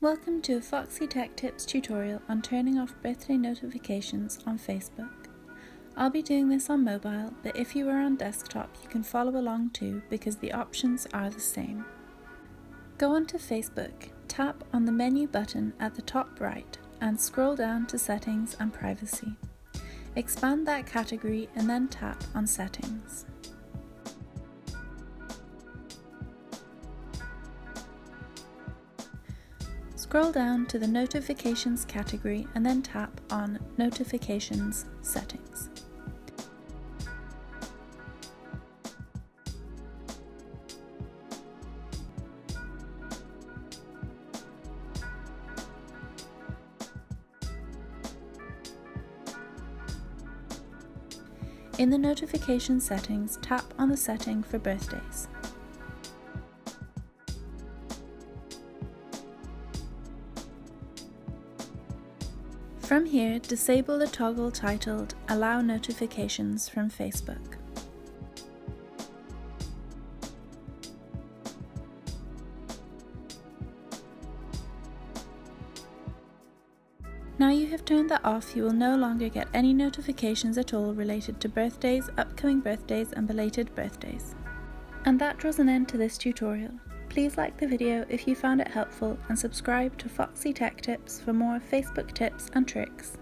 Welcome to a Foxy Tech Tips tutorial on turning off birthday notifications on Facebook. I'll be doing this on mobile, but if you are on desktop you can follow along too because the options are the same. Go onto Facebook, tap on the menu button at the top right and scroll down to Settings and Privacy. Expand that category and then tap on Settings. Scroll down to the Notifications category and then tap on Notifications Settings. In the Notification settings, tap on the setting for birthdays. From here, disable the toggle titled Allow Notifications from Facebook. Now you have turned that off, you will no longer get any notifications at all related to birthdays, upcoming birthdays and belated birthdays. And that draws an end to this tutorial. Please like the video if you found it helpful and subscribe to Foxy Tech Tips for more Facebook tips and tricks.